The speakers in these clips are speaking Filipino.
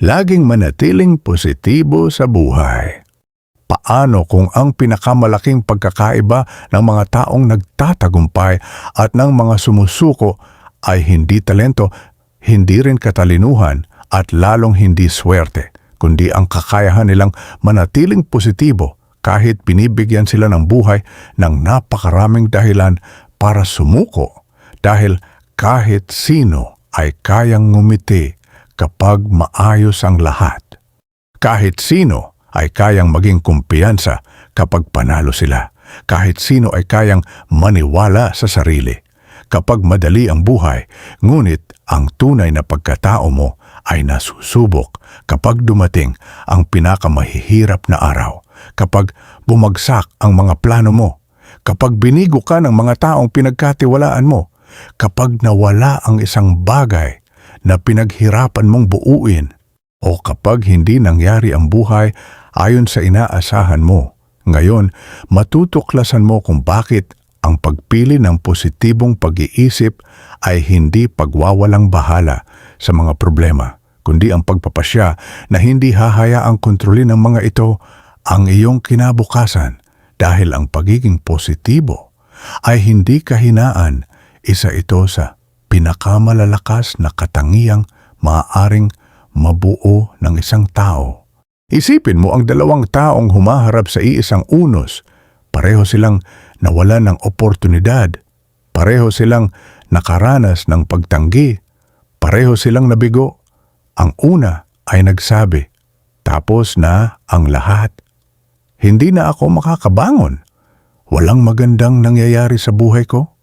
Laging manatiling positibo sa buhay. Paano kung ang pinakamalaking pagkakaiba ng mga taong nagtatagumpay at ng mga sumusuko ay hindi talento, hindi rin katalinuhan at lalong hindi swerte, kundi ang kakayahan nilang manatiling positibo kahit binibigyan sila ng buhay ng napakaraming dahilan para sumuko, dahil kahit sino ay kayang ngumiti kapag maayos ang lahat. Kahit sino ay kayang maging kumpiyansa kapag panalo sila. Kahit sino ay kayang maniwala sa sarili kapag madali ang buhay, ngunit ang tunay na pagkatao mo ay nasusubok kapag dumating ang pinakamahihirap na araw, kapag bumagsak ang mga plano mo, kapag binigo ka ng mga taong pinagkatiwalaan mo, kapag nawala ang isang bagay na pinaghirapan mong buuin, o kapag hindi nangyari ang buhay ayon sa inaasahan mo. Ngayon, matutuklasan mo kung bakit ang pagpili ng positibong pag-iisip ay hindi pagwawalang bahala sa mga problema, kundi ang pagpapasya na hindi hahayaang kontrolin ng mga ito ang iyong kinabukasan, dahil ang pagiging positibo ay hindi kahinaan. Isa ito sa pinakamalalakas na katangiang maaaring mabuo ng isang tao. Isipin mo ang dalawang taong humaharap sa iisang unos. Pareho silang nawalan ng oportunidad. Pareho silang nakaranas ng pagtanggi. Pareho silang nabigo. Ang una ay nagsabi, "Tapos na ang lahat. Hindi na ako makakabangon. Walang magandang nangyayari sa buhay ko."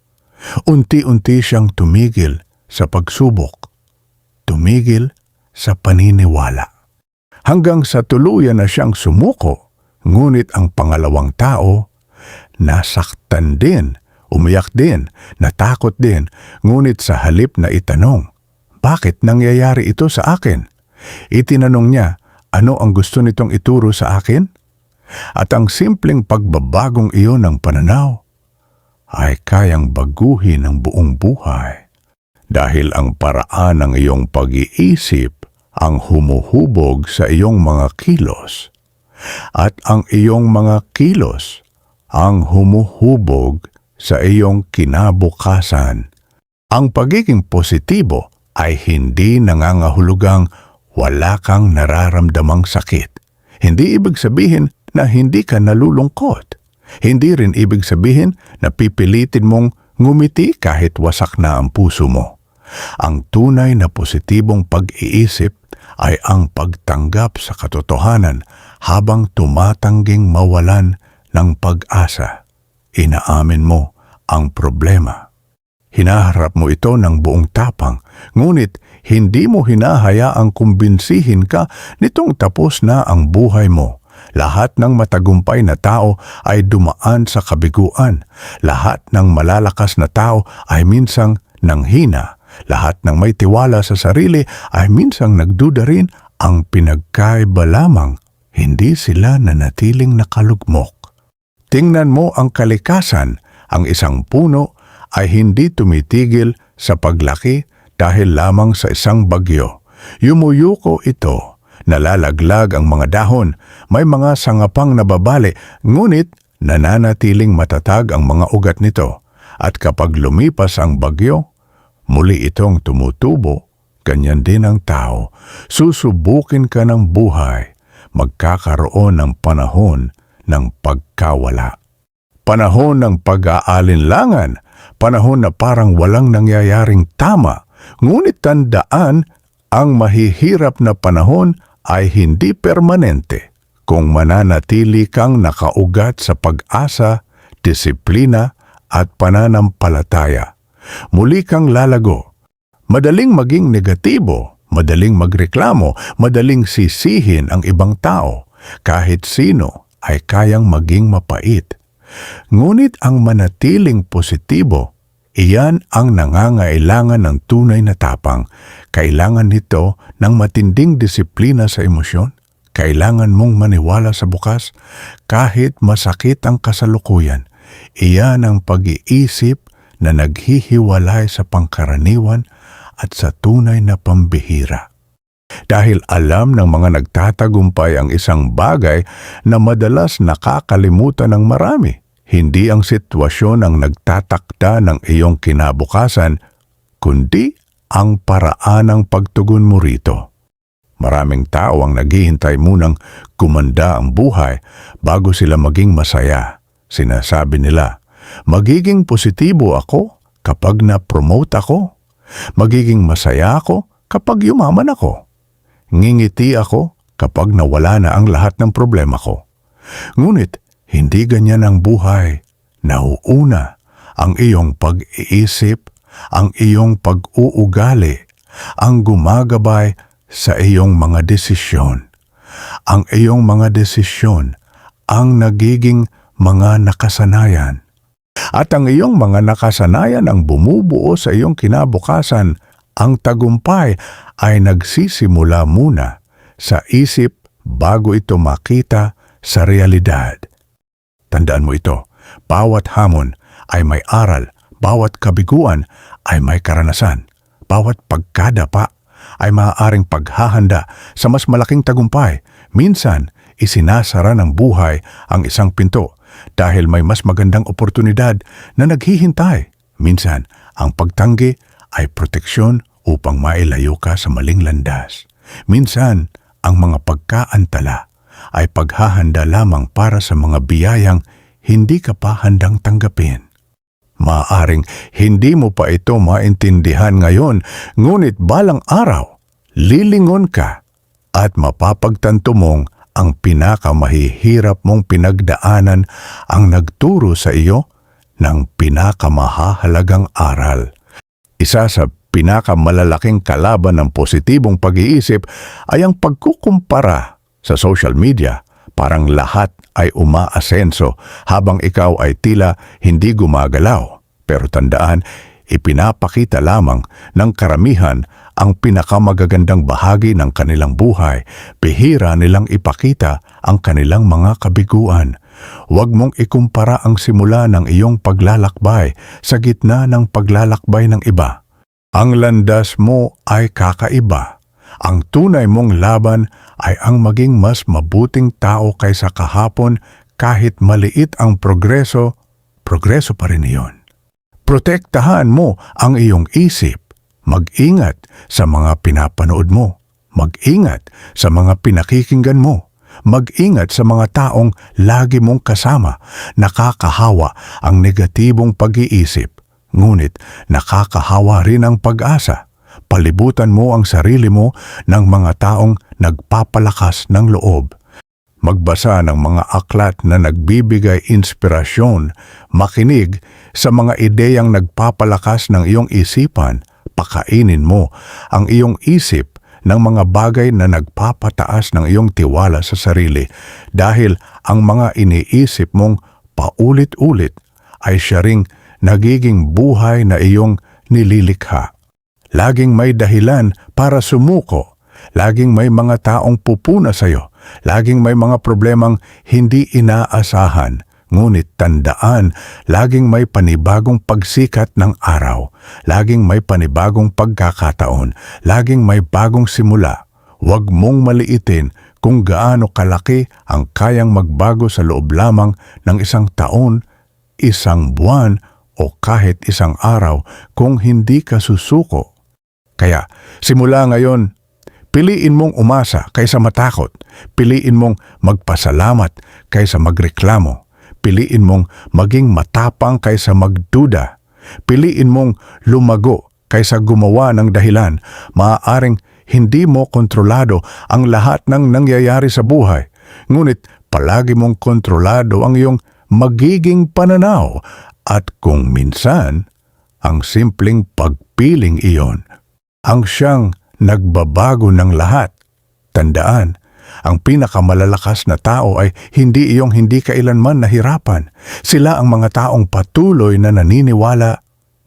Unti-unti siyang tumigil sa pagsubok, tumigil sa paniniwala, hanggang sa tuluyan na siyang sumuko. Ngunit ang pangalawang tao, nasaktan din, umiyak din, natakot din, ngunit sa halip na itanong, "Bakit nangyayari ito sa akin?" Itinanong niya, ano ang gusto nitong ituro sa akin? At ang simpleng pagbabagong iyon ng pananaw ay kayang baguhin ang buong buhay, dahil ang paraan ng iyong pag-iisip ang humuhubog sa iyong mga kilos, at ang iyong mga kilos ang humuhubog sa iyong kinabukasan. Ang pagiging positibo ay hindi nangangahulugang wala kang nararamdamang sakit. Hindi ibig sabihin na hindi ka nalulungkot. Hindi rin ibig sabihin na pipilitin mong ngumiti kahit wasak na ang puso mo. Ang tunay na positibong pag-iisip ay ang pagtanggap sa katotohanan habang tumatangging mawalan ng pag-asa. Inaamin mo ang problema. Hinaharap mo ito ng buong tapang, ngunit hindi mo hinahayaang kumbinsihin ka nitong tapos na ang buhay mo. Lahat ng matagumpay na tao ay dumaan sa kabiguan. Lahat ng malalakas na tao ay minsang nanghina. Lahat ng may tiwala sa sarili ay minsang nagduda rin. Ang pinagkaiba lamang, hindi sila nanatiling nakalugmok. Tingnan mo ang kalikasan. Ang isang puno ay hindi tumitigil sa paglaki dahil lamang sa isang bagyo. Yumuyuko ito. Nalalaglag ang mga dahon, may mga sangapang nababali, ngunit nananatiling matatag ang mga ugat nito. At kapag lumipas ang bagyo, muli itong tumutubo. Ganyan din ang tao. Susubukin ka ng buhay, magkakaroon ng panahon ng pagkawala. Panahon ng pag-aalinlangan, panahon na parang walang nangyayaring tama. Ngunit tandaan, ang mahihirap na panahon ay hindi permanente kung mananatili kang nakaugat sa pag-asa, disiplina at pananampalataya. Muli kang lalago. Madaling maging negatibo, madaling magreklamo, madaling sisihin ang ibang tao. Kahit sino ay kayang maging mapait. Ngunit ang manatiling positibo, iyan ang nangangailangan ng tunay na tapang. Kailangan nito ng matinding disiplina sa emosyon. Kailangan mong maniwala sa bukas kahit masakit ang kasalukuyan. Iyan ang pag-iisip na naghihiwalay sa pangkaraniwan at sa tunay na pambihira. Dahil alam ng mga nagtatagumpay ang isang bagay na madalas nakakalimutan ng marami. Hindi ang sitwasyon ang nagtatakda ng iyong kinabukasan, kundi ang paraan ng pagtugon mo rito. Maraming tao ang naghihintay munang gumanda ang buhay bago sila maging masaya. Sinasabi nila, magiging positibo ako kapag na-promote ako. Magiging masaya ako kapag yumaman ako. Ngingiti ako kapag nawala na ang lahat ng problema ko. Ngunit hindi ganyan ang buhay. Nauuna ang iyong pag-iisip, ang iyong pag-uugali, ang gumagabay sa iyong mga desisyon. Ang iyong mga desisyon ang nagiging mga nakasanayan. At ang iyong mga nakasanayan ang bumubuo sa iyong kinabukasan. Ang tagumpay ay nagsisimula muna sa isip bago ito makita sa realidad. Tandaan mo ito, bawat hamon ay may aral, bawat kabiguan ay may karanasan, bawat pagkadapa ay maaaring paghahanda sa mas malaking tagumpay. Minsan, isinasara ng buhay ang isang pinto dahil may mas magandang oportunidad na naghihintay. Minsan, ang pagtanggi ay proteksyon upang mailayo ka sa maling landas. Minsan, ang mga pagkaantala ay paghahanda lamang para sa mga biyayang hindi ka pa handang tanggapin. Maaaring hindi mo pa ito maintindihan ngayon, ngunit balang araw, lilingon ka at mapapagtanto mong ang pinakamahihirap mong pinagdaanan ang nagturo sa iyo ng pinakamahalagang aral. Isa sa pinakamalalaking kalaban ng positibong pag-iisip ay ang pagkukumpara sa social media. Parang lahat ay umaasenso habang ikaw ay tila hindi gumagalaw. Pero tandaan, ipinapakita lamang ng karamihan ang pinakamagagandang bahagi ng kanilang buhay. Bihira nilang ipakita ang kanilang mga kabiguan. Huwag mong ikumpara ang simula ng iyong paglalakbay sa gitna ng paglalakbay ng iba. Ang landas mo ay kakaiba. Ang tunay mong laban ay ang maging mas mabuting tao kaysa kahapon. Kahit maliit ang progreso pa rin iyon. Protektahan mo ang iyong isip. Mag-ingat sa mga pinapanood mo. Mag-ingat sa mga pinakikinggan mo. Mag-ingat sa mga taong lagi mong kasama. Nakakahawa ang negatibong pag-iisip. Ngunit nakakahawa rin ang pag-asa. Palibutan mo ang sarili mo ng mga taong nagpapalakas ng loob. Magbasa ng mga aklat na nagbibigay inspirasyon. Makinig sa mga ideyang nagpapalakas ng iyong isipan. Pakainin mo ang iyong isip ng mga bagay na nagpapataas ng iyong tiwala sa sarili. Dahil ang mga iniisip mong paulit-ulit ay siya ring nagiging buhay na iyong nililikha. Laging may dahilan para sumuko. Laging may mga taong pupuna sa iyo. Laging may mga problemang hindi inaasahan. Ngunit tandaan, laging may panibagong pagsikat ng araw. Laging may panibagong pagkakataon. Laging may bagong simula. Huwag mong maliitin kung gaano kalaki ang kayang magbago sa loob lamang ng isang taon, isang buwan, o kahit isang araw kung hindi ka susuko. Kaya, simula ngayon, piliin mong umasa kaysa matakot. Piliin mong magpasalamat kaysa magreklamo. Piliin mong maging matapang kaysa magduda. Piliin mong lumago kaysa gumawa ng dahilan. Maaaring hindi mo kontrolado ang lahat ng nangyayari sa buhay. Ngunit palagi mong kontrolado ang iyong magiging pananaw. At kung minsan, ang simpleng pagpiling iyon ang siyang nagbabago ng lahat. Tandaan, ang pinakamalalakas na tao ay hindi iyong hindi kailanman nahirapan. Sila ang mga taong patuloy na naniniwala,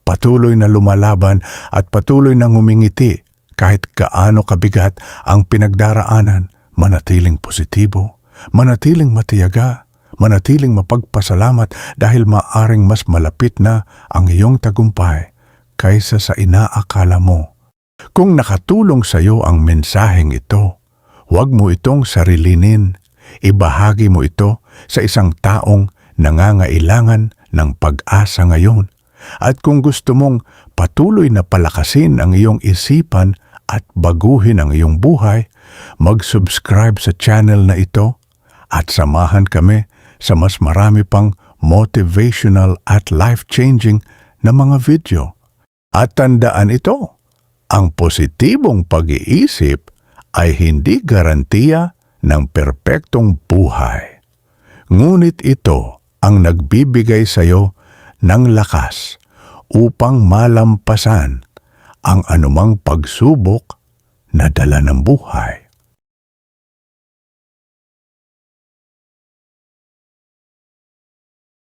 patuloy na lumalaban at patuloy na ngumingiti kahit gaano kabigat ang pinagdaraanan. Manatiling positibo, manatiling matiyaga, manatiling mapagpasalamat dahil maaring mas malapit na ang iyong tagumpay kaysa sa inaakala mo. Kung nakatulong sa iyo ang mensaheng ito, huwag mo itong sarilinin. Ibahagi mo ito sa isang taong nangangailangan ng pag-asa ngayon. At kung gusto mong patuloy na palakasin ang iyong isipan at baguhin ang iyong buhay, mag-subscribe sa channel na ito at samahan kami sa mas marami pang motivational at life-changing na mga video. At tandaan ito, ang positibong pag-iisip ay hindi garantiya ng perpektong buhay. Ngunit ito ang nagbibigay sa iyo ng lakas upang malampasan ang anumang pagsubok na dala ng buhay.